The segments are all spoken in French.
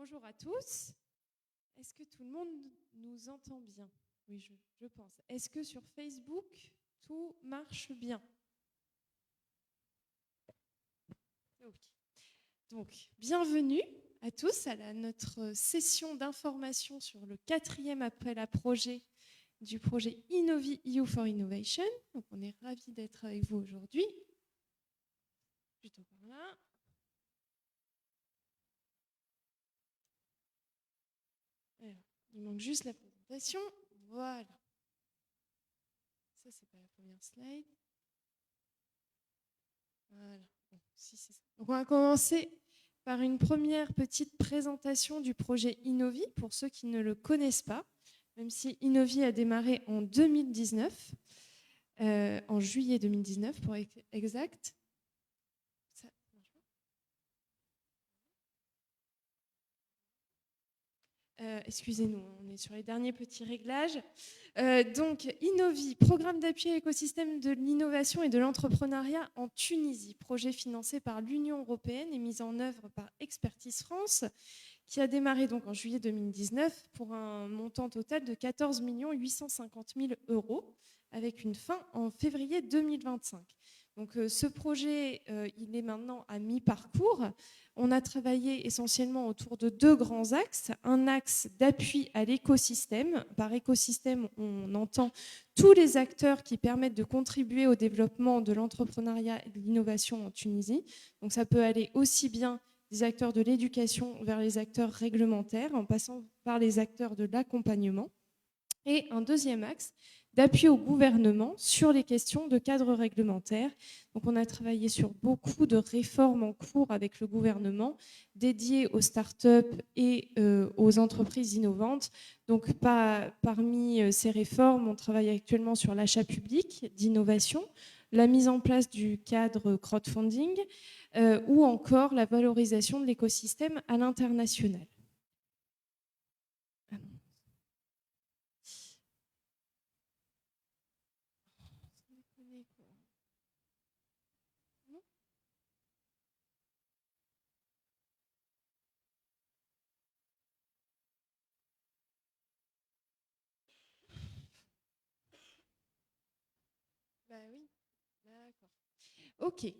Bonjour à tous. Est-ce que tout le monde nous entend bien? Oui, je pense. Est-ce que sur Facebook, tout marche bien? Ok. Donc, bienvenue à tous à notre session d'information sur le 4e appel à projet du projet Innovi EU for Innovation. Donc, on est ravis d'être avec vous aujourd'hui. Plutôt par là. Alors, il manque juste la présentation. Voilà. Ça, c'est pas la première slide. Voilà. Bon, si, c'est ça. Donc, on va commencer par une première petite présentation du projet Innovi pour ceux qui ne le connaissent pas, même si Innovi a démarré en 2019, en juillet 2019 pour être exact. Ça, excusez-nous, on est sur les derniers petits réglages. Donc, Innovi, programme d'appui à l'écosystème de l'innovation et de l'entrepreneuriat en Tunisie, projet financé par l'Union européenne et mis en œuvre par Expertise France, qui a démarré donc en juillet 2019 pour un montant total de 14 850 000 €, avec une fin en février 2025. Donc, ce projet, il est maintenant à mi-parcours. On a travaillé essentiellement autour de deux grands axes. Un axe d'appui à l'écosystème. Par écosystème, on entend tous les acteurs qui permettent de contribuer au développement de l'entrepreneuriat et de l'innovation en Tunisie. Donc ça peut aller aussi bien des acteurs de l'éducation vers les acteurs réglementaires, en passant par les acteurs de l'accompagnement. Et un deuxième axe d'appui au gouvernement sur les questions de cadre réglementaire. Donc on a travaillé sur beaucoup de réformes en cours avec le gouvernement dédiées aux startups et aux entreprises innovantes. Donc parmi ces réformes, on travaille actuellement sur l'achat public d'innovation, la mise en place du cadre crowdfunding ou encore la valorisation de l'écosystème à l'international. Bah oui, d'accord. Ok.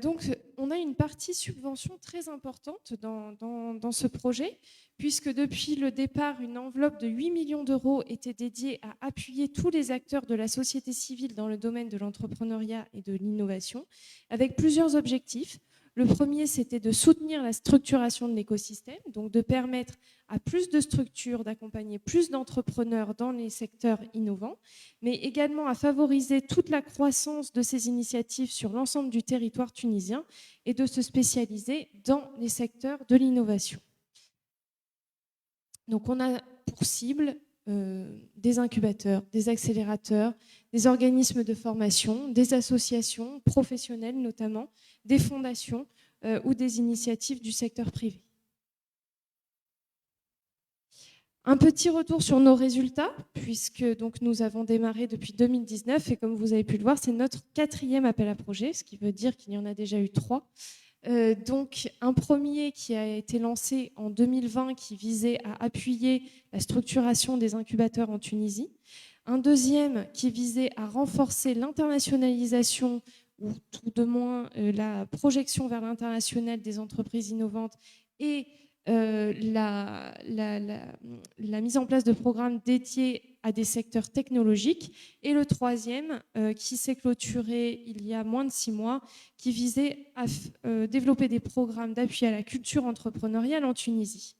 Donc, on a une partie subvention très importante dans ce projet, puisque depuis le départ, une enveloppe de 8 millions d'euros était dédiée à appuyer tous les acteurs de la société civile dans le domaine de l'entrepreneuriat et de l'innovation, avec plusieurs objectifs. Le premier, c'était de soutenir la structuration de l'écosystème, donc de permettre à plus de structures d'accompagner plus d'entrepreneurs dans les secteurs innovants, mais également à favoriser toute la croissance de ces initiatives sur l'ensemble du territoire tunisien et de se spécialiser dans les secteurs de l'innovation. Donc on a pour cible des incubateurs, des accélérateurs, des organismes de formation, des associations professionnelles notamment, des fondations ou des initiatives du secteur privé. Un petit retour sur nos résultats, puisque donc, nous avons démarré depuis 2019 et comme vous avez pu le voir, c'est notre 4e appel à projet, ce qui veut dire qu'il y en a déjà eu 3. Donc un premier qui a été lancé en 2020 qui visait à appuyer la structuration des incubateurs en Tunisie. Un deuxième qui visait à renforcer l'internationalisation ou tout de moins la projection vers l'international des entreprises innovantes et la mise en place de programmes dédiés à des secteurs technologiques. Et le troisième, qui s'est clôturé il y a moins de 6 mois, qui visait à développer des programmes d'appui à la culture entrepreneuriale en Tunisie.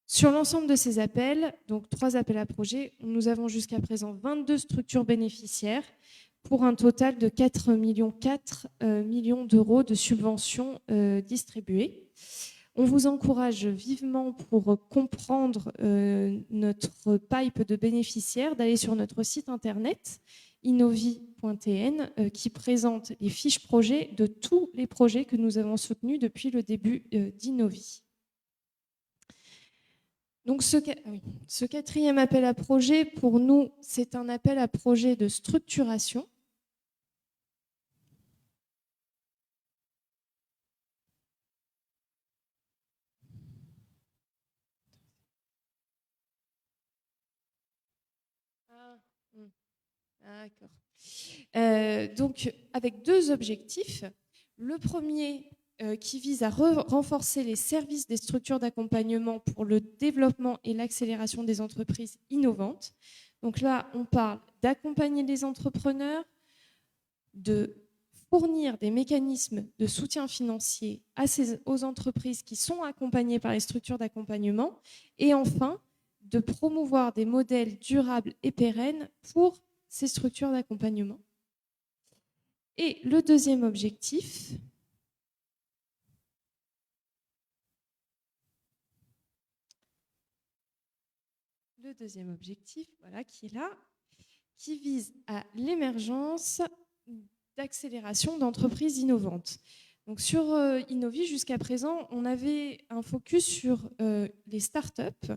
Sur l'ensemble de ces appels, donc 3 appels à projets, nous avons jusqu'à présent 22 structures bénéficiaires pour un total de 4,4 millions d'euros de subventions distribuées. On vous encourage vivement pour comprendre notre pipe de bénéficiaires d'aller sur notre site internet innovi.tn qui présente les fiches projets de tous les projets que nous avons soutenus depuis le début d'Innovi. Donc ce 4e appel à projet, pour nous, c'est un appel à projet de structuration. D'accord. Donc, avec deux objectifs. Le premier qui vise à renforcer les services des structures d'accompagnement pour le développement et l'accélération des entreprises innovantes. Donc là, on parle d'accompagner les entrepreneurs, de fournir des mécanismes de soutien financier aux entreprises qui sont accompagnées par les structures d'accompagnement et enfin, de promouvoir des modèles durables et pérennes pour ces structures d'accompagnement. Et le deuxième objectif, voilà, qui est là, qui vise à l'émergence d'accélération d'entreprises innovantes. Donc sur Innovi, jusqu'à présent, on avait un focus sur les startups.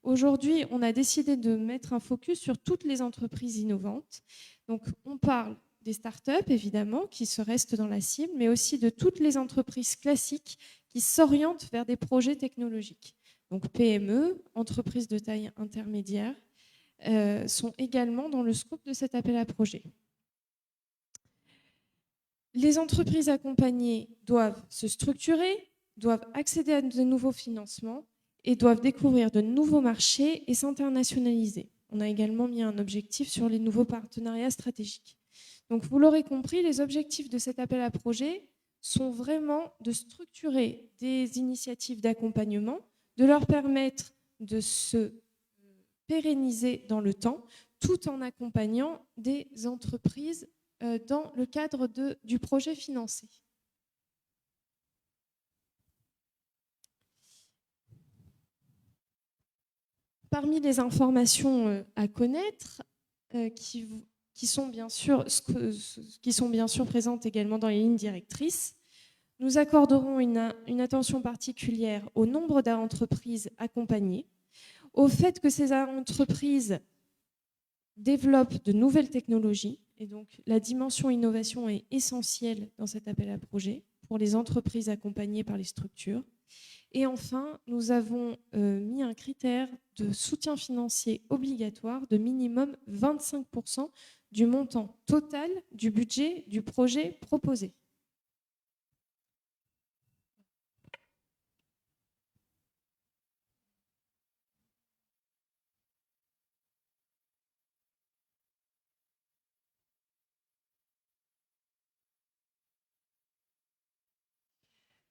Aujourd'hui, on a décidé de mettre un focus sur toutes les entreprises innovantes. Donc on parle des startups, évidemment, qui se restent dans la cible, mais aussi de toutes les entreprises classiques qui s'orientent vers des projets technologiques. Donc PME, entreprises de taille intermédiaire, sont également dans le scope de cet appel à projet. Les entreprises accompagnées doivent se structurer, doivent accéder à de nouveaux financements et doivent découvrir de nouveaux marchés et s'internationaliser. On a également mis un objectif sur les nouveaux partenariats stratégiques. Donc vous l'aurez compris, les objectifs de cet appel à projet sont vraiment de structurer des initiatives d'accompagnement, de leur permettre de se pérenniser dans le temps, tout en accompagnant des entreprises dans le cadre du projet financé. Parmi les informations à connaître, qui sont bien sûr présentes également dans les lignes directrices, nous accorderons une attention particulière au nombre d'entreprises accompagnées, au fait que ces entreprises développent de nouvelles technologies, et donc la dimension innovation est essentielle dans cet appel à projet pour les entreprises accompagnées par les structures. Et enfin, nous avons mis un critère de soutien financier obligatoire de minimum 25% du montant total du budget du projet proposé.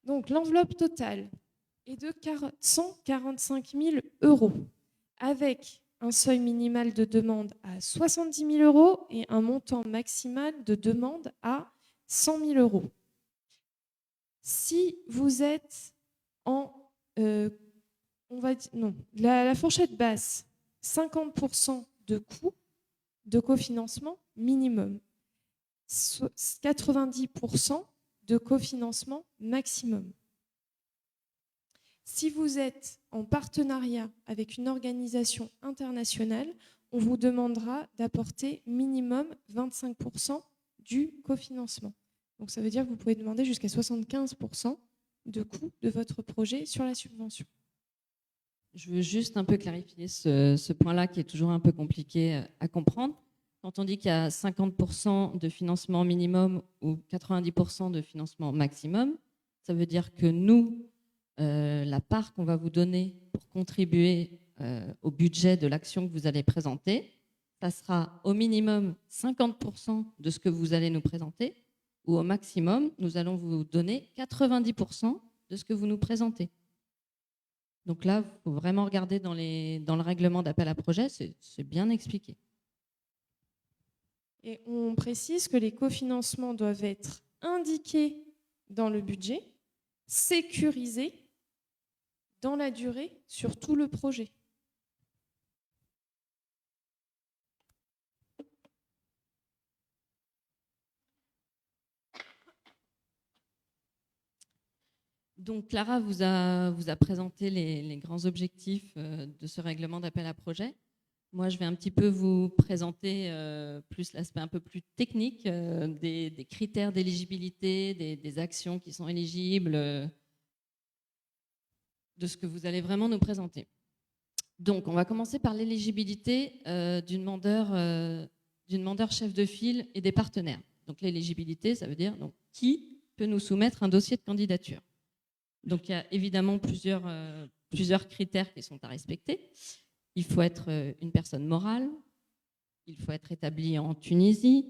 Donc l'enveloppe totale est de 145 000 €, avec un seuil minimal de demande à 70 000 € et un montant maximal de demande à 100 000 €. Si vous êtes la fourchette basse, 50% de coût de cofinancement minimum, 90% de cofinancement maximum. Si vous êtes en partenariat avec une organisation internationale, on vous demandera d'apporter minimum 25% du cofinancement. Donc ça veut dire que vous pouvez demander jusqu'à 75% de coût de votre projet sur la subvention. Je veux juste un peu clarifier ce point-là qui est toujours un peu compliqué à comprendre. Quand on dit qu'il y a 50% de financement minimum ou 90% de financement maximum, ça veut dire que nous, la part qu'on va vous donner pour contribuer au budget de l'action que vous allez présenter, ça sera au minimum 50% de ce que vous allez nous présenter, ou au maximum, nous allons vous donner 90% de ce que vous nous présentez. Donc là, il faut vraiment regarder dans le règlement d'appel à projet, c'est bien expliqué. Et on précise que les cofinancements doivent être indiqués dans le budget, sécurisés dans la durée sur tout le projet. Donc Clara vous a présenté les grands objectifs de ce règlement d'appel à projet. Moi, je vais un petit peu vous présenter plus l'aspect un peu plus technique des critères d'éligibilité, des actions qui sont éligibles, de ce que vous allez vraiment nous présenter. Donc, on va commencer par l'éligibilité du demandeur du demandeur chef de file et des partenaires. Donc l'éligibilité, ça veut dire donc, qui peut nous soumettre un dossier de candidature. Donc il y a évidemment plusieurs critères qui sont à respecter. Il faut être une personne morale, il faut être établi en Tunisie,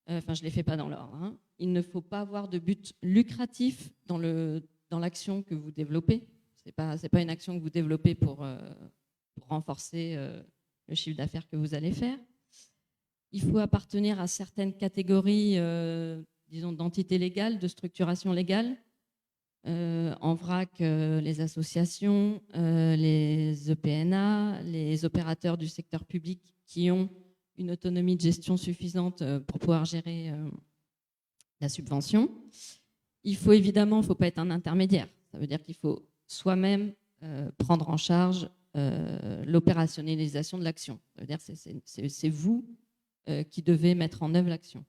enfin je ne les fais pas dans l'ordre, hein. Il ne faut pas avoir de but lucratif dans l'action que vous développez. Ce n'est pas une action que vous développez pour renforcer le chiffre d'affaires que vous allez faire. Il faut appartenir à certaines catégories, disons, d'entités légales, de structuration légale. En vrac, les associations, les EPNA, les opérateurs du secteur public qui ont une autonomie de gestion suffisante pour pouvoir gérer la subvention. Il faut évidemment, faut pas être un intermédiaire. Ça veut dire qu'il faut soi-même prendre en charge l'opérationnalisation de l'action. Ça veut dire que c'est vous qui devez mettre en œuvre l'action.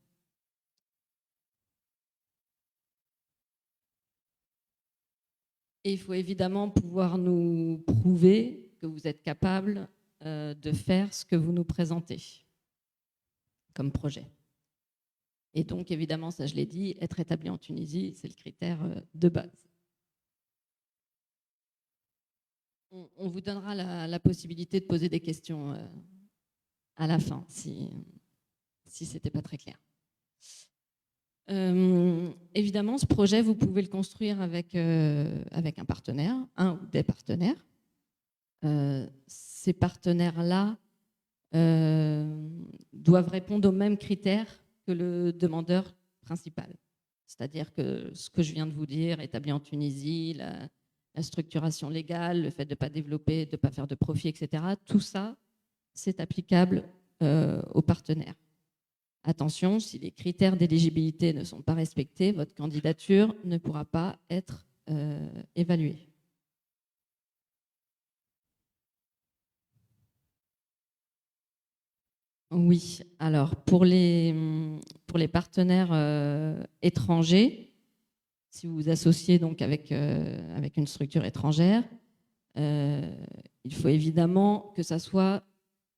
Et il faut évidemment pouvoir nous prouver que vous êtes capable de faire ce que vous nous présentez comme projet. Et donc, évidemment, ça je l'ai dit, être établi en Tunisie, c'est le critère de base. On vous donnera la possibilité de poser des questions à la fin, si ce n'était pas très clair. Évidemment, ce projet, vous pouvez le construire avec un partenaire, un ou des partenaires. Ces partenaires-là doivent répondre aux mêmes critères que le demandeur principal. C'est-à-dire que ce que je viens de vous dire, établi en Tunisie, la structuration légale, le fait de ne pas développer, de ne pas faire de profit, etc., tout ça, c'est applicable aux partenaires. Attention, si les critères d'éligibilité ne sont pas respectés, votre candidature ne pourra pas être évaluée. Oui, alors pour les partenaires étrangers, si vous vous associez donc avec une structure étrangère, il faut évidemment que ça soit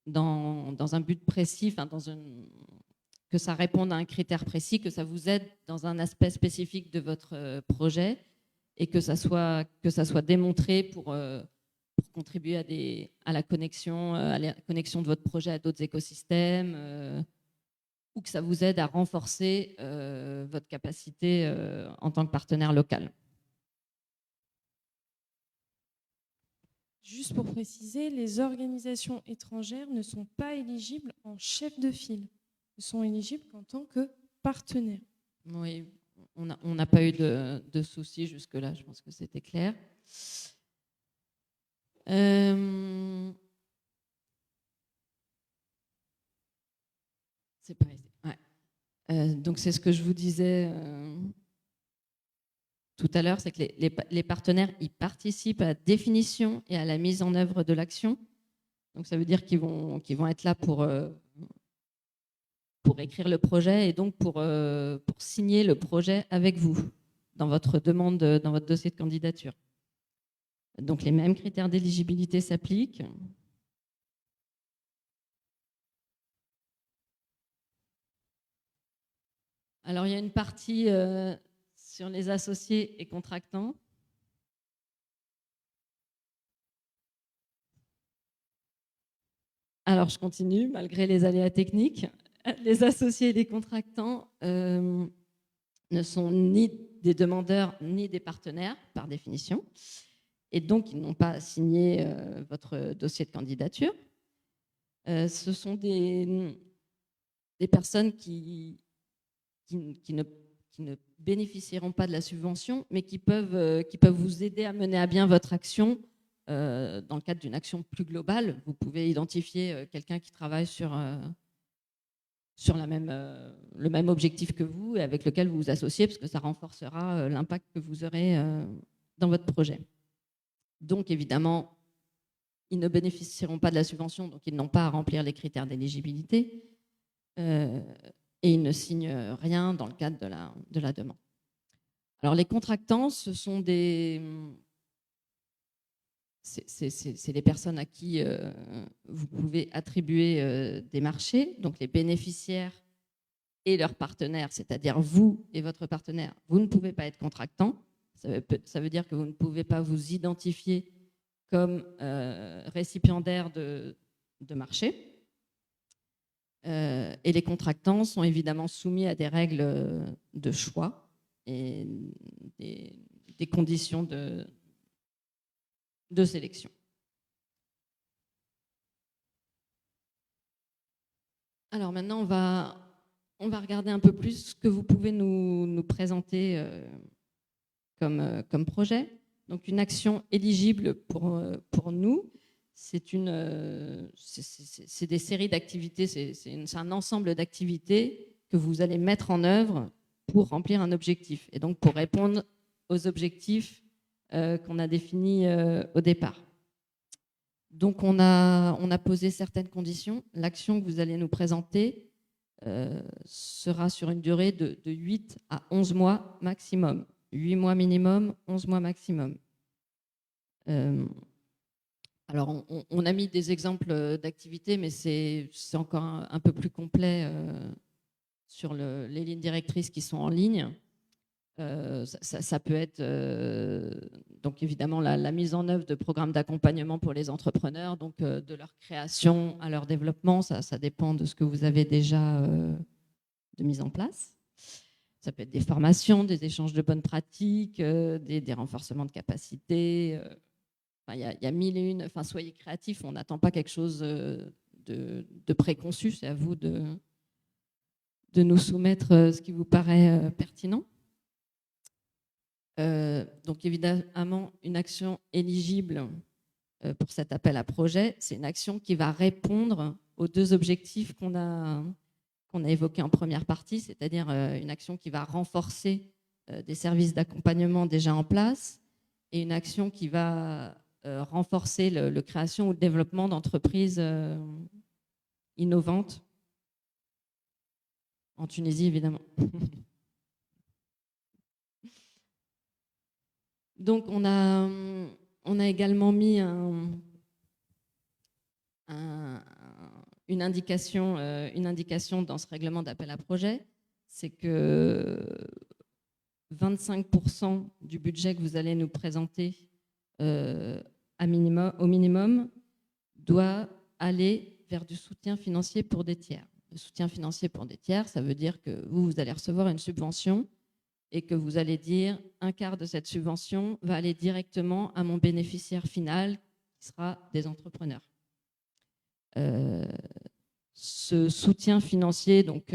dans un but précis, enfin que ça réponde à un critère précis, que ça vous aide dans un aspect spécifique de votre projet et que ça soit démontré pour contribuer à la connexion de votre projet à d'autres écosystèmes ou que ça vous aide à renforcer votre capacité en tant que partenaire local. Juste pour préciser, les organisations étrangères ne sont pas éligibles en chef de file. Elles sont éligibles qu'en tant que partenaires. Oui, on n'a pas eu de soucis jusque-là, je pense que c'était clair. C'est pas ici. Ouais. Donc c'est ce que je vous disais tout à l'heure, c'est que les partenaires ils participent à la définition et à la mise en œuvre de l'action. Donc ça veut dire qu'ils vont être là pour écrire le projet et donc pour signer le projet avec vous dans votre demande, dans votre dossier de candidature. Donc les mêmes critères d'éligibilité s'appliquent. Alors il y a une partie sur les associés et contractants. Alors je continue, malgré les aléas techniques. Les associés et les contractants ne sont ni des demandeurs ni des partenaires, par définition. Et donc, ils n'ont pas signé votre dossier de candidature. Ce sont des personnes qui ne bénéficieront pas de la subvention, mais qui peuvent vous aider à mener à bien votre action dans le cadre d'une action plus globale. Vous pouvez identifier quelqu'un qui travaille sur le même objectif que vous et avec lequel vous vous associez, parce que ça renforcera l'impact que vous aurez dans votre projet. Donc, évidemment, ils ne bénéficieront pas de la subvention, donc ils n'ont pas à remplir les critères d'éligibilité et ils ne signent rien dans le cadre de la demande. Alors, les contractants, ce sont des c'est les personnes à qui vous pouvez attribuer des marchés, donc les bénéficiaires et leurs partenaires, c'est-à-dire vous et votre partenaire, vous ne pouvez pas être contractant. Ça veut dire que vous ne pouvez pas vous identifier comme récipiendaire de marché. Et les contractants sont évidemment soumis à des règles de choix et des conditions de sélection. Alors maintenant, on va regarder un peu plus ce que vous pouvez nous présenter comme projet. Donc une action éligible pour nous, c'est des séries d'activités, c'est un ensemble d'activités que vous allez mettre en œuvre pour remplir un objectif et donc pour répondre aux objectifs qu'on a définis au départ. Donc on a posé certaines conditions. L'action que vous allez nous présenter sera sur une durée de 8 à 11 mois maximum. 8 mois minimum, 11 mois maximum. Alors, on a mis des exemples d'activités, mais c'est encore un peu plus complet sur les lignes directrices qui sont en ligne. Ça peut être, donc évidemment, la mise en œuvre de programmes d'accompagnement pour les entrepreneurs, donc de leur création à leur développement, ça dépend de ce que vous avez déjà de mise en place. Ça peut être des formations, des échanges de bonnes pratiques, des renforcements de capacités. Il y a mille et une. Enfin, soyez créatifs. On n'attend pas quelque chose de préconçu. C'est à vous de nous soumettre ce qui vous paraît pertinent. Donc, évidemment, une action éligible pour cet appel à projet, c'est une action qui va répondre aux deux objectifs qu'on a évoqués en première partie, c'est-à-dire une action qui va renforcer des services d'accompagnement déjà en place et une action qui va renforcer le création ou le développement d'entreprises innovantes en Tunisie, évidemment. Donc, on a également mis une indication dans ce règlement d'appel à projet, c'est que 25% du budget que vous allez nous présenter au minimum doit aller vers du soutien financier pour des tiers. Le soutien financier pour des tiers, ça veut dire que vous allez recevoir une subvention et que vous allez dire un quart de cette subvention va aller directement à mon bénéficiaire final, qui sera des entrepreneurs. Ce soutien financier, donc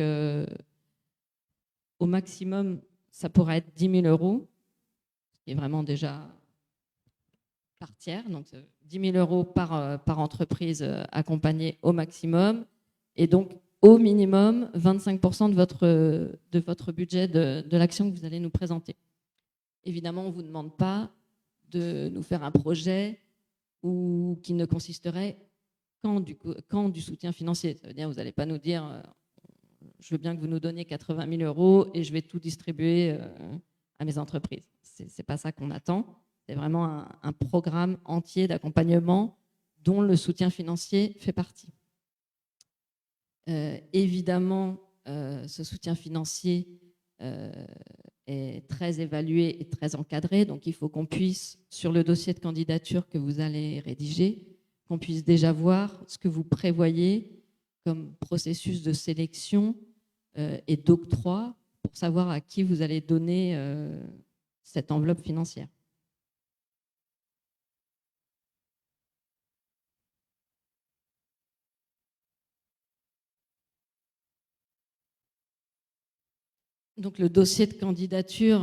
au maximum, ça pourrait être 10 000 €, ce qui est vraiment déjà par tiers, donc 10 000 € par entreprise accompagnée au maximum, et donc au minimum 25% de votre budget de l'action que vous allez nous présenter. Évidemment, on ne vous demande pas de nous faire un projet qui ne consisterait qu'en du soutien financier. Ça veut dire que vous n'allez pas nous dire je veux bien que vous nous donniez 80 000 € et je vais tout distribuer à mes entreprises. Ce n'est pas ça qu'on attend. C'est vraiment un programme entier d'accompagnement dont le soutien financier fait partie. Évidemment, ce soutien financier est très évalué et très encadré, donc il faut qu'on puisse, sur le dossier de candidature que vous allez rédiger, qu'on puisse déjà voir ce que vous prévoyez comme processus de sélection et d'octroi pour savoir à qui vous allez donner cette enveloppe financière. Donc le dossier de candidature,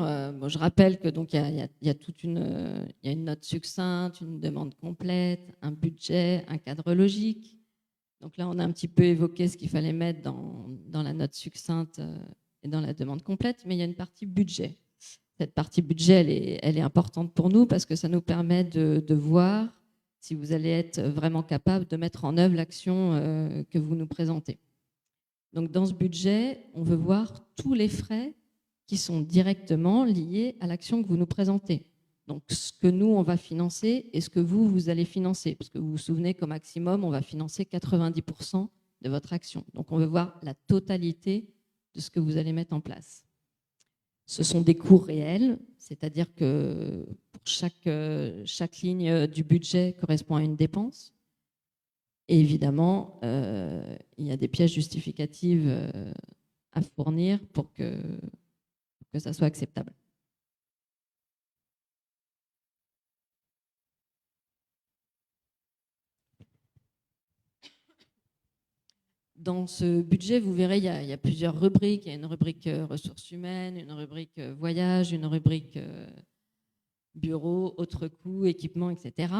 je rappelle que donc il y a une note succincte, une demande complète, un budget, un cadre logique. Donc là, on a un petit peu évoqué ce qu'il fallait mettre dans la note succincte et dans la demande complète, mais il y a une partie budget. Cette partie budget, elle est importante pour nous parce que ça nous permet de voir si vous allez être vraiment capable de mettre en œuvre l'action que vous nous présentez. Donc, dans ce budget, on veut voir tous les frais qui sont directement liés à l'action que vous nous présentez. Donc, ce que nous, on va financer et ce que vous allez financer. Parce que vous vous souvenez qu'au maximum, on va financer 90% de votre action. Donc, on veut voir la totalité de ce que vous allez mettre en place. Ce sont des coûts réels, c'est-à-dire que pour chaque ligne du budget correspond à une dépense. Et évidemment, il y a des pièces justificatives à fournir pour que ça soit acceptable. Dans ce budget, vous verrez, il y a plusieurs rubriques. Il y a une rubrique ressources humaines, une rubrique voyage, une rubrique bureau, autres coûts, équipements, etc.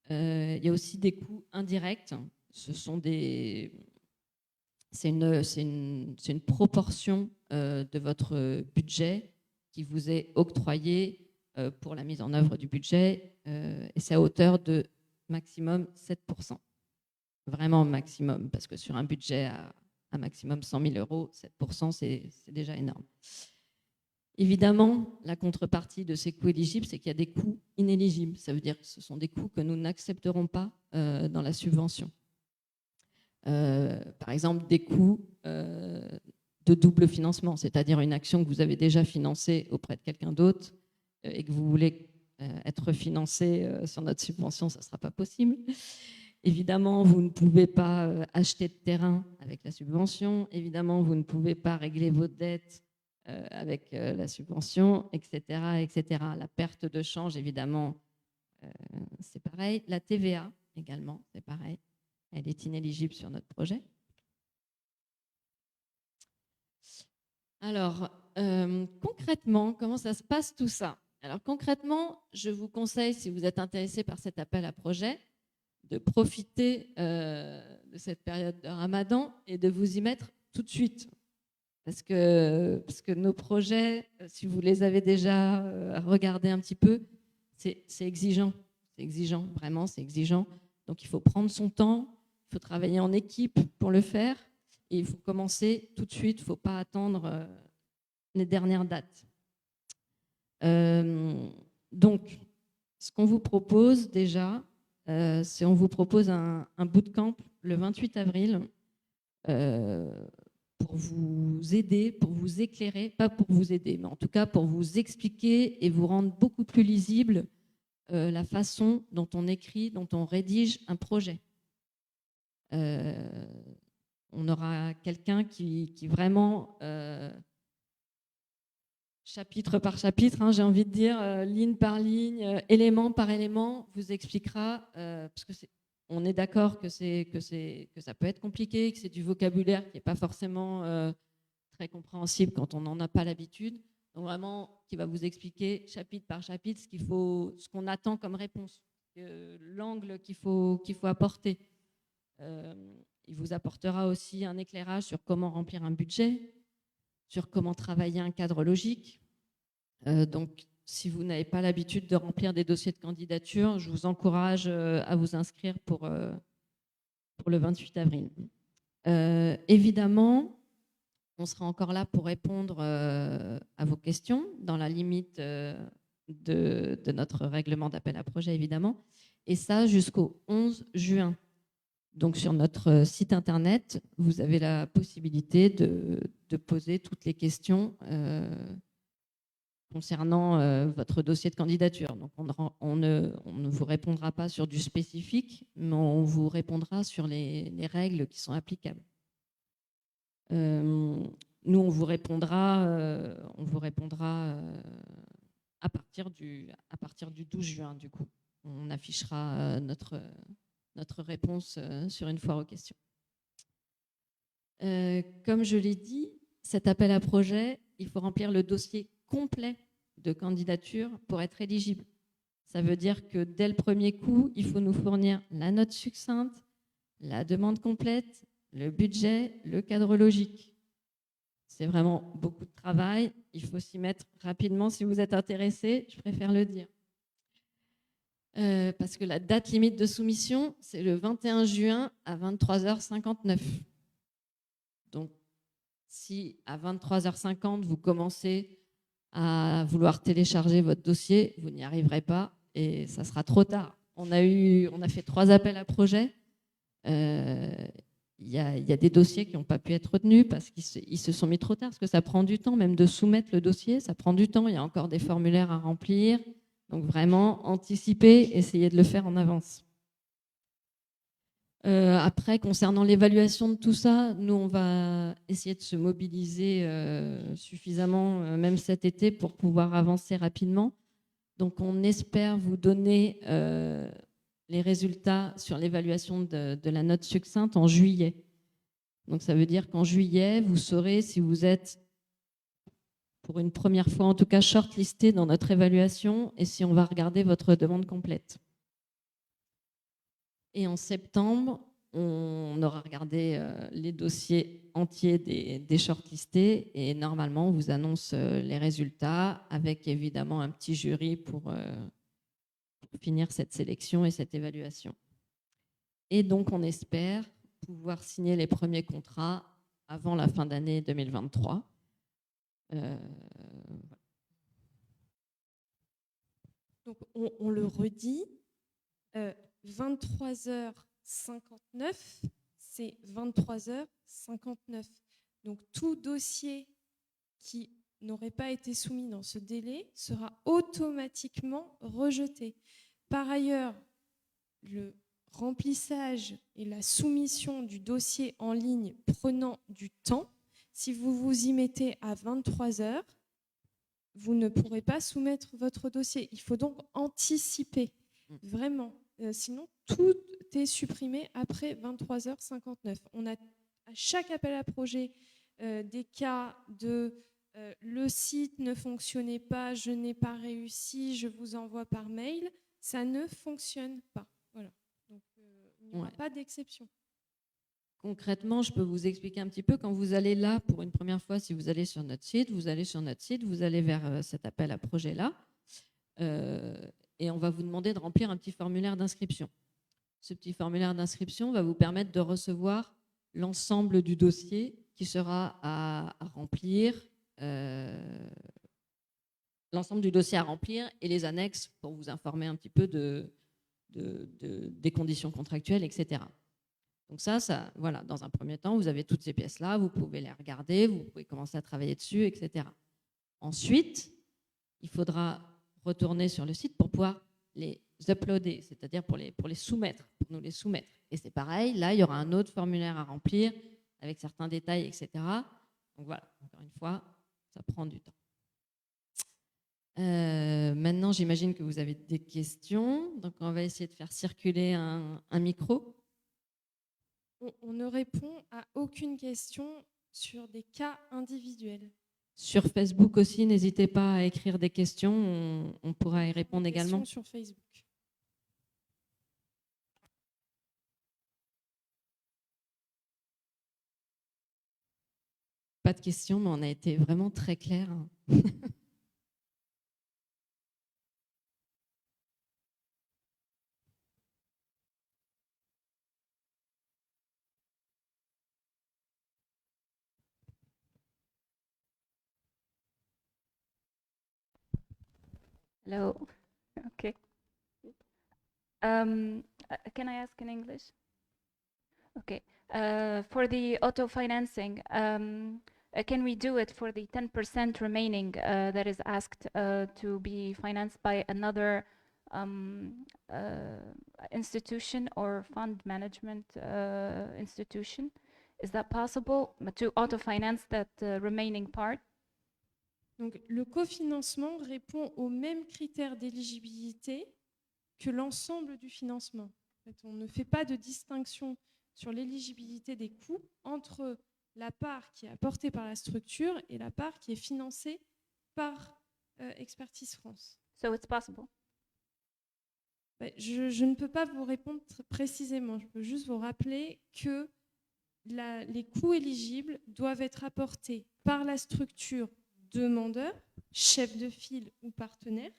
Il y a aussi des coûts indirects. C'est une proportion de votre budget qui vous est octroyée pour la mise en œuvre du budget, et c'est à hauteur de maximum 7%. Vraiment maximum, parce que sur un budget à maximum 100 000 euros, 7%, c'est déjà énorme. Évidemment, la contrepartie de ces coûts éligibles, c'est qu'il y a des coûts inéligibles. Ça veut dire que ce sont des coûts que nous n'accepterons pas dans la subvention. Par exemple, des coûts de double financement, c'est-à-dire une action que vous avez déjà financée auprès de quelqu'un d'autre et que vous voulez être financé sur notre subvention, ça ne sera pas possible. Évidemment, vous ne pouvez pas acheter de terrain avec la subvention. Évidemment, vous ne pouvez pas régler vos dettes avec la subvention, etc., etc. La perte de change, évidemment, c'est pareil. La TVA, également, c'est pareil. Elle est inéligible sur notre projet. Alors, concrètement, comment ça se passe tout ça? Alors, concrètement, je vous conseille, si vous êtes intéressé par cet appel à projet, de profiter de cette période de Ramadan et de vous y mettre tout de suite. Parce que nos projets, si vous les avez déjà regardés un petit peu, c'est exigeant. C'est exigeant, vraiment, c'est exigeant. Donc, il faut prendre son temps, il faut travailler en équipe pour le faire et il faut commencer tout de suite. Il ne faut pas attendre les dernières dates. Donc, ce qu'on vous propose déjà, c'est on vous propose un bootcamp le 28 avril pour vous aider, pour vous éclairer, pas pour vous aider, mais en tout cas pour vous expliquer et vous rendre beaucoup plus lisible la façon dont on écrit, dont on rédige un projet. On aura quelqu'un qui vraiment, chapitre par chapitre, j'ai envie de dire, ligne par ligne, élément par élément, vous expliquera, parce que on est d'accord que ça peut être compliqué, que c'est du vocabulaire qui n'est pas forcément très compréhensible quand on n'en a pas l'habitude. Donc vraiment, qui va vous expliquer chapitre par chapitre ce qu'on attend comme réponse, l'angle qu'il faut apporter. Il vous apportera aussi un éclairage sur comment remplir un budget, sur comment travailler un cadre logique. Donc, si vous n'avez pas l'habitude de remplir des dossiers de candidature, je vous encourage à vous inscrire pour le 28 avril. Évidemment, on sera encore là pour répondre à vos questions dans la limite de notre règlement d'appel à projet, évidemment. Et ça, jusqu'au 11 juin. Donc, sur notre site internet, vous avez la possibilité de poser toutes les questions concernant votre dossier de candidature. Donc, on ne vous répondra pas sur du spécifique, mais on vous répondra sur les règles qui sont applicables. Nous, on vous répondra à partir du 12 juin, du coup. On affichera notre réponse sur une foire aux questions. Comme je l'ai dit, cet appel à projet, il faut remplir le dossier complet de candidature pour être éligible. Ça veut dire que dès le premier coup, il faut nous fournir la note succincte, la demande complète, le budget, le cadre logique. C'est vraiment beaucoup de travail. Il faut s'y mettre rapidement. Si vous êtes intéressé, je préfère le dire. Parce que la date limite de soumission, c'est le 21 juin à 23h59. Donc, si à 23h50, vous commencez à vouloir télécharger votre dossier, vous n'y arriverez pas et ça sera trop tard. On a fait 3 appels à projets. Il y a des dossiers qui n'ont pas pu être retenus parce qu'ils se sont mis trop tard, parce que ça prend du temps, même de soumettre le dossier, ça prend du temps, il y a encore des formulaires à remplir. Donc vraiment, anticiper, essayer de le faire en avance. Après, concernant l'évaluation de tout ça, nous, on va essayer de se mobiliser suffisamment, même cet été, pour pouvoir avancer rapidement. Donc, on espère vous donner les résultats sur l'évaluation de la note succincte en juillet. Donc, ça veut dire qu'en juillet, vous saurez si vous êtes, pour une première fois en tout cas, shortlisté dans notre évaluation et si on va regarder votre demande complète. Et en septembre, on aura regardé les dossiers entiers des shortlistés et normalement, on vous annonce les résultats avec évidemment un petit jury pour finir cette sélection et cette évaluation. Et donc, on espère pouvoir signer les premiers contrats avant la fin d'année 2023. Donc, on le redit, 23h59, c'est 23h59. Donc, tout dossier qui n'aurait pas été soumis dans ce délai sera automatiquement rejeté. Par ailleurs, le remplissage et la soumission du dossier en ligne prenant du temps, si vous vous y mettez à 23h, vous ne pourrez pas soumettre votre dossier. Il faut donc anticiper, vraiment. Sinon, tout est supprimé après 23h59. On a à chaque appel à projet des cas de le site ne fonctionnait pas, je n'ai pas réussi, je vous envoie par mail. Ça ne fonctionne pas. Voilà. Donc, il n'y aura pas d'exception. Concrètement, je peux vous expliquer un petit peu. Quand vous allez là, pour une première fois, si vous allez sur notre site, vous allez vers cet appel à projet-là, et on va vous demander de remplir un petit formulaire d'inscription. Ce petit formulaire d'inscription va vous permettre de recevoir l'ensemble du dossier qui sera à remplir, l'ensemble du dossier à remplir et les annexes pour vous informer un petit peu des conditions contractuelles, etc. Donc ça, voilà, dans un premier temps, vous avez toutes ces pièces-là, vous pouvez les regarder, vous pouvez commencer à travailler dessus, etc. Ensuite, il faudra retourner sur le site pour pouvoir les uploader, c'est-à-dire pour les soumettre, pour nous les soumettre. Et c'est pareil, là, il y aura un autre formulaire à remplir avec certains détails, etc. Donc voilà, encore une fois, ça prend du temps. Maintenant, j'imagine que vous avez des questions, donc on va essayer de faire circuler un micro. On ne répond à aucune question sur des cas individuels. Sur Facebook aussi, n'hésitez pas à écrire des questions, on pourra y répondre également. Sur Facebook. Pas de questions, mais on a été vraiment très clair. Hello. Okay. Can I ask in English? Okay. For the auto financing, can we do it for the 10% remaining that is asked to be financed by another institution or fund management institution? Is that possible to auto finance that remaining part? Donc, le cofinancement répond aux mêmes critères d'éligibilité que l'ensemble du financement. En fait, on ne fait pas de distinction sur l'éligibilité des coûts entre la part qui est apportée par la structure et la part qui est financée par Expertise France. So it's possible. Je ne peux pas vous répondre précisément. Je peux juste vous rappeler que les coûts éligibles doivent être apportés par la structure demandeur, chef de file ou partenaire.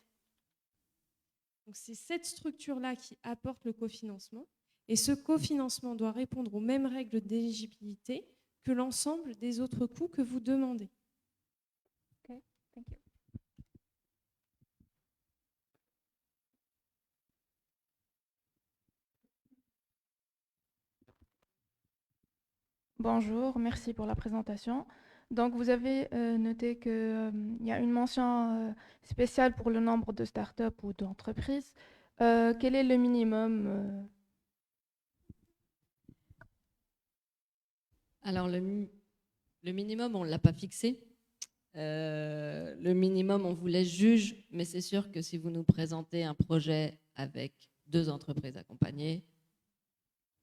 Donc c'est cette structure-là qui apporte le cofinancement. Et ce cofinancement doit répondre aux mêmes règles d'éligibilité que l'ensemble des autres coûts que vous demandez. Okay, thank you. Bonjour, merci pour la présentation. Donc, vous avez noté qu'il y a une mention spéciale pour le nombre de startups ou d'entreprises. Quel est le minimum Alors, le minimum, on ne l'a pas fixé. Le minimum, on vous laisse juge, mais c'est sûr que si vous nous présentez un projet avec 2 entreprises accompagnées,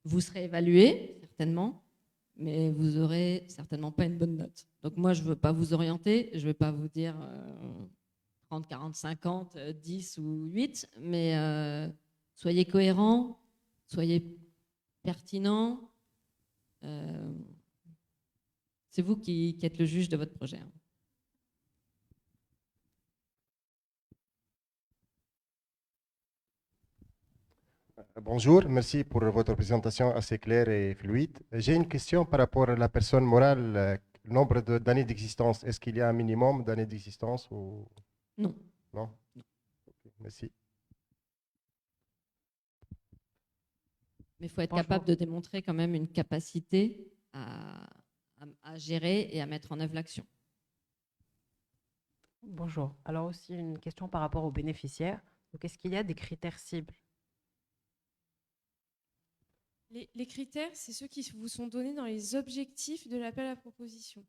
vous serez évalué, certainement, mais vous n'aurez certainement pas une bonne note. Donc moi, je ne veux pas vous orienter, je ne vais pas vous dire 30, 40, 50, 10 ou 8, mais soyez cohérents, soyez pertinents. C'est vous qui êtes le juge de votre projet. Bonjour, merci pour votre présentation assez claire et fluide. J'ai une question par rapport à la personne morale, le nombre d'années d'existence. Est-ce qu'il y a un minimum d'années d'existence ou... Non. Non. Okay, merci. Mais il faut être capable de démontrer quand même une capacité à gérer et à mettre en œuvre l'action. Bonjour. Alors aussi une question par rapport aux bénéficiaires. Donc, est-ce qu'il y a des critères cibles? Les critères, c'est ceux qui vous sont donnés dans les objectifs de l'appel à proposition.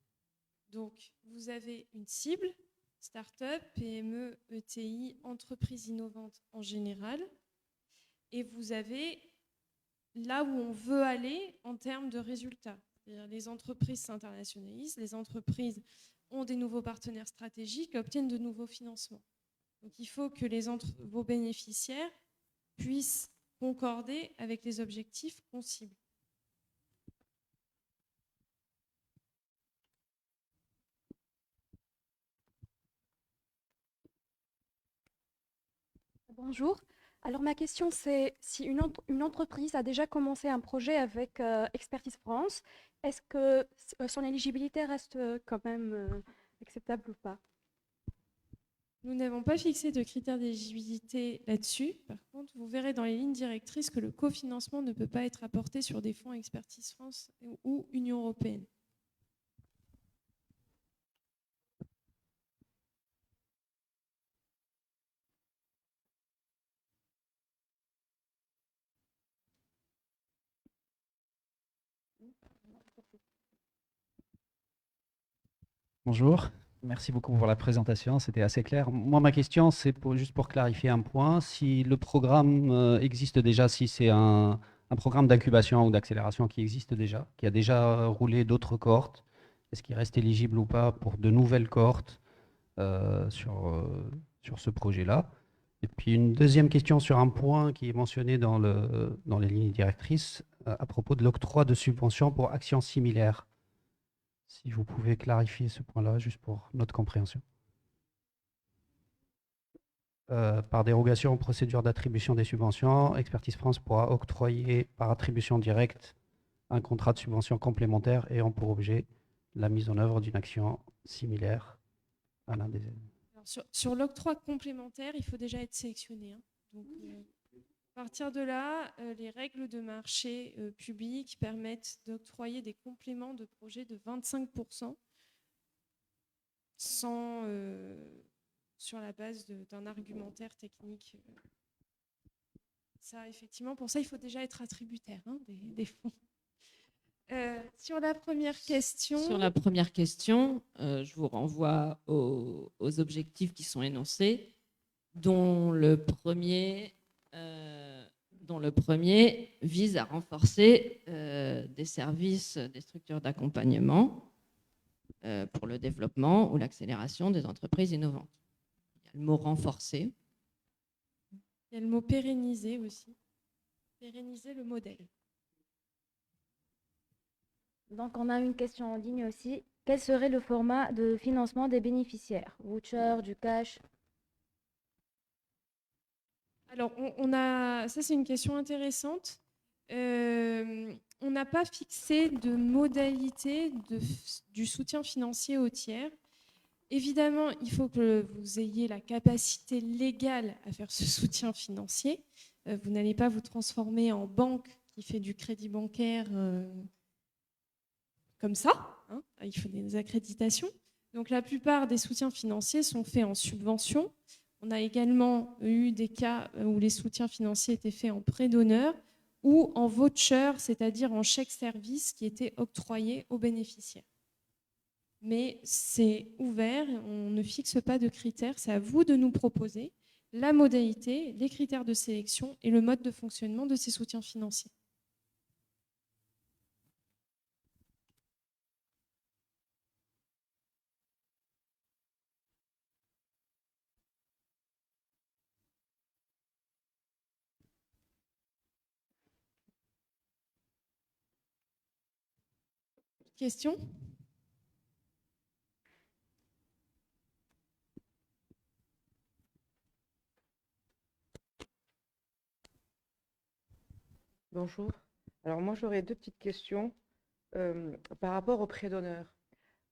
Donc, vous avez une cible, start-up, PME, ETI, entreprise innovante en général, et vous avez là où on veut aller en termes de résultats. C'est-à-dire les entreprises s'internationalisent, les entreprises ont des nouveaux partenaires stratégiques, obtiennent de nouveaux financements. Donc, il faut que vos bénéficiaires puissent concorder avec les objectifs qu'on cible. Bonjour. Alors ma question c'est si une entreprise a déjà commencé un projet avec Expertise France, est-ce que son éligibilité reste quand même acceptable ou pas? Nous n'avons pas fixé de critères d'éligibilité là-dessus. Par contre, vous verrez dans les lignes directrices que le cofinancement ne peut pas être apporté sur des fonds Expertise France ou Union européenne. Bonjour, merci beaucoup pour la présentation, c'était assez clair. Moi, ma question, c'est juste pour clarifier un point. Si le programme existe déjà, si c'est un programme d'incubation ou d'accélération qui existe déjà, qui a déjà roulé d'autres cohortes, est-ce qu'il reste éligible ou pas pour de nouvelles cohortes sur ce projet-là? Et puis une deuxième question sur un point qui est mentionné dans les lignes directrices à propos de l'octroi de subventions pour actions similaires. Si vous pouvez clarifier ce point-là, juste pour notre compréhension. Par dérogation aux procédures d'attribution des subventions, Expertise France pourra octroyer par attribution directe un contrat de subvention complémentaire ayant pour objet la mise en œuvre d'une action similaire à l'un des... Alors, sur l'octroi complémentaire, il faut déjà être sélectionné. Hein. Donc, à partir de là, les règles de marché public permettent d'octroyer des compléments de projets de 25% sur la base d'un argumentaire technique. Ça, effectivement, pour ça, il faut déjà être attributaire des fonds. Sur la première question... Sur la première question, je vous renvoie aux objectifs qui sont énoncés, dont le premier vise à renforcer des services, des structures d'accompagnement pour le développement ou l'accélération des entreprises innovantes. Il y a le mot renforcer. Il y a le mot pérenniser aussi. Pérenniser le modèle. Donc, on a une question en ligne aussi. Quel serait le format de financement des bénéficiaires? Voucher, du cash? Alors, ça c'est une question intéressante. On n'a pas fixé de modalité du soutien financier aux tiers. Évidemment, il faut que vous ayez la capacité légale à faire ce soutien financier. Vous n'allez pas vous transformer en banque qui fait du crédit bancaire comme ça, hein, il faut des accréditations. Donc la plupart des soutiens financiers sont faits en subvention. On a également eu des cas où les soutiens financiers étaient faits en prêt d'honneur ou en voucher, c'est-à-dire en chèque service qui était octroyé aux bénéficiaires. Mais c'est ouvert, on ne fixe pas de critères, c'est à vous de nous proposer la modalité, les critères de sélection et le mode de fonctionnement de ces soutiens financiers. Question ? Bonjour. Alors moi j'aurais deux petites questions par rapport aux prêts d'honneur.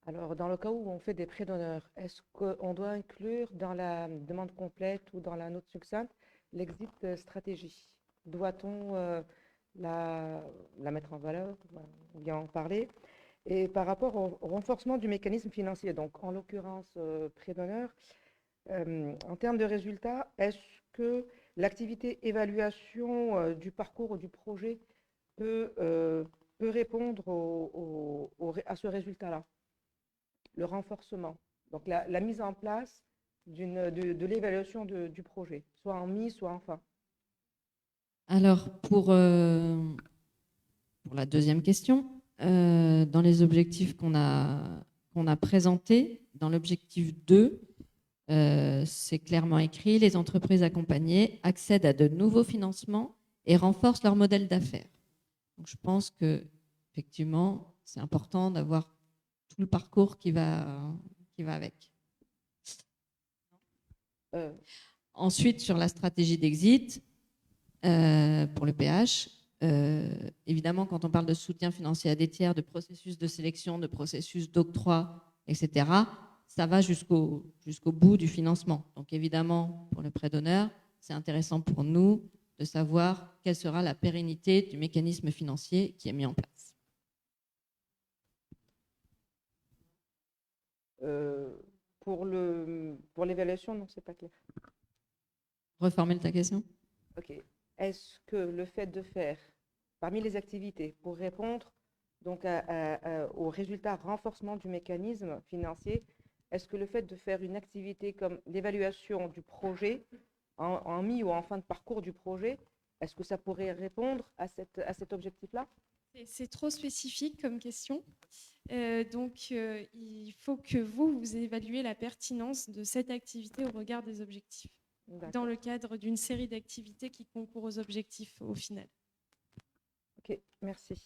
Alors dans le cas où on fait des prêts d'honneur, est-ce qu'on doit inclure dans la demande complète ou dans la note succincte l'exit stratégie? Doit-on la mettre en valeur ou bien en parler? Et par rapport au renforcement du mécanisme financier, donc en l'occurrence prêt d'honneur, en termes de résultats, est-ce que l'activité évaluation du parcours ou du projet peut répondre à ce résultat-là, le renforcement, donc la mise en place de l'évaluation du projet, soit en mi, soit en fin? Alors, pour la deuxième question, dans les objectifs qu'on a présentés, dans l'objectif 2, c'est clairement écrit, les entreprises accompagnées accèdent à de nouveaux financements et renforcent leur modèle d'affaires. Donc, je pense que effectivement, c'est important d'avoir tout le parcours qui va avec. Ensuite, sur la stratégie d'exit, pour le PH, évidemment, quand on parle de soutien financier à des tiers, de processus de sélection, de processus d'octroi, etc., ça va jusqu'au bout du financement. Donc évidemment, pour le prêt d'honneur, c'est intéressant pour nous de savoir quelle sera la pérennité du mécanisme financier qui est mis en place. Pour l'évaluation, non, c'est pas clair. Reformule ta question. Ok. Est-ce que le fait de faire, parmi les activités, pour répondre donc au résultat renforcement du mécanisme financier, est-ce que le fait de faire une activité comme l'évaluation du projet en mi ou en fin de parcours du projet, est-ce que ça pourrait répondre à cet objectif-là? C'est trop spécifique comme question. Donc, il faut que vous évaluez la pertinence de cette activité au regard des objectifs, dans le cadre d'une série d'activités qui concourent aux objectifs au final. Ok, merci.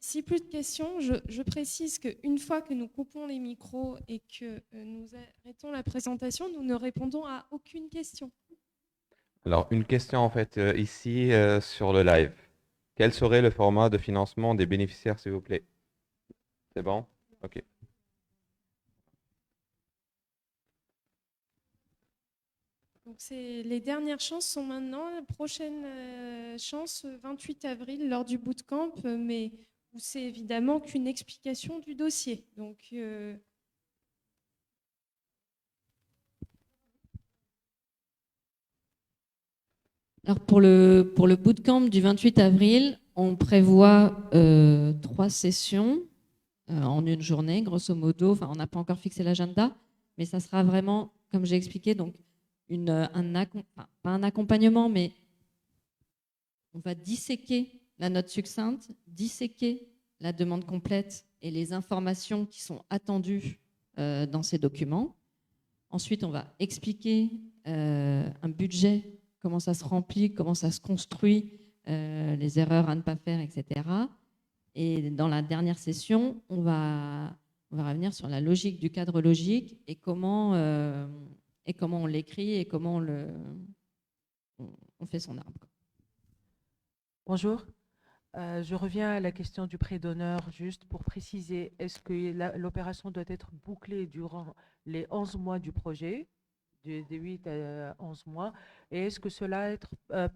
Si plus de questions, je précise qu'une fois que nous coupons les micros et que nous arrêtons la présentation, nous ne répondons à aucune question. Alors, une question en fait ici sur le live. Quel serait le format de financement des bénéficiaires, s'il vous plaît? C'est bon? OK. Donc les dernières chances sont maintenant. La prochaine chance, 28 avril, lors du bootcamp, mais où c'est évidemment qu'une explication du dossier. Donc, alors pour le bootcamp du 28 avril, on prévoit 3 sessions en une journée, grosso modo. Enfin, on n'a pas encore fixé l'agenda, mais ça sera vraiment, comme j'ai expliqué, donc pas un accompagnement, mais on va disséquer la note succincte, disséquer la demande complète et les informations qui sont attendues dans ces documents. Ensuite, on va expliquer un budget, comment ça se remplit, comment ça se construit, les erreurs à ne pas faire, etc. Et dans la dernière session, on va revenir sur la logique du cadre logique et comment on l'écrit et comment on fait son arbre. Bonjour. Je reviens à la question du prêt d'honneur, juste pour préciser, est-ce que l'opération doit être bouclée durant les 11 mois du projet des 8 à 11 mois. Et est-ce que cela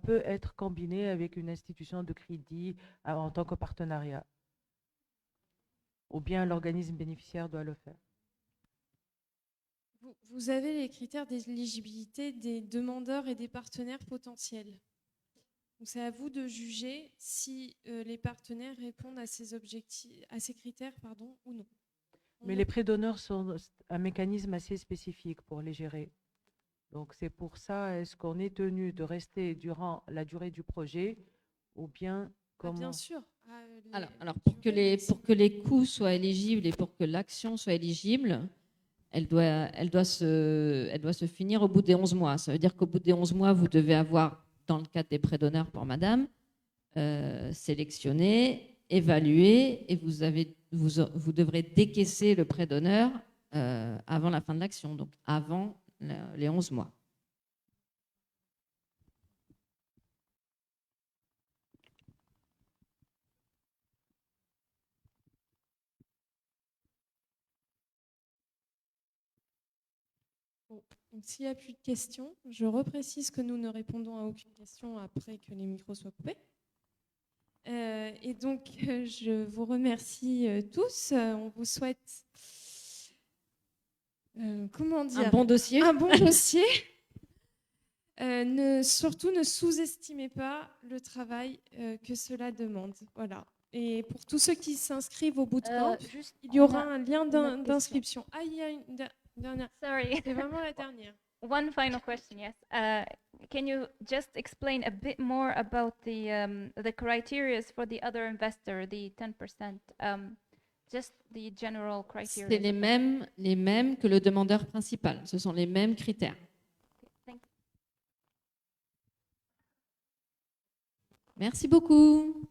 peut être combiné avec une institution de crédit en tant que partenariat? Ou bien l'organisme bénéficiaire doit le faire? Vous avez les critères d'éligibilité des demandeurs et des partenaires potentiels. Donc c'est à vous de juger si les partenaires répondent à ces objectifs, à ces critères, pardon, ou non. Mais les prêts d'honneur sont un mécanisme assez spécifique pour les gérer. Donc c'est pour ça, est-ce qu'on est tenu de rester durant la durée du projet ou bien comment? Bien sûr. Alors pour que les coûts soient éligibles et pour que l'action soit éligible, elle doit se finir au bout des 11 mois. Ça veut dire qu'au bout des 11 mois, vous devez avoir, dans le cadre des prêts d'honneur pour madame, sélectionné, évalué, et vous devrez décaisser le prêt d'honneur avant la fin de l'action, donc avant les 11 mois. Bon, donc s'il n'y a plus de questions, je reprécise que nous ne répondons à aucune question après que les micros soient coupés. Et donc, je vous remercie tous. On vous souhaite comment dire, un bon dossier. Un bon dossier. Surtout, ne sous-estimez pas le travail que cela demande. Voilà. Et pour tous ceux qui s'inscrivent au bootcamp, il y aura un lien d'inscription. Ah, il y a une dernière. Sorry. C'est vraiment la dernière. One final question, yes. Can you just explain a bit more about the criteria for the other investor, the 10%? Just the general criteria. C'est les mêmes que le demandeur principal. Ce sont les mêmes critères. Thank you. Merci beaucoup.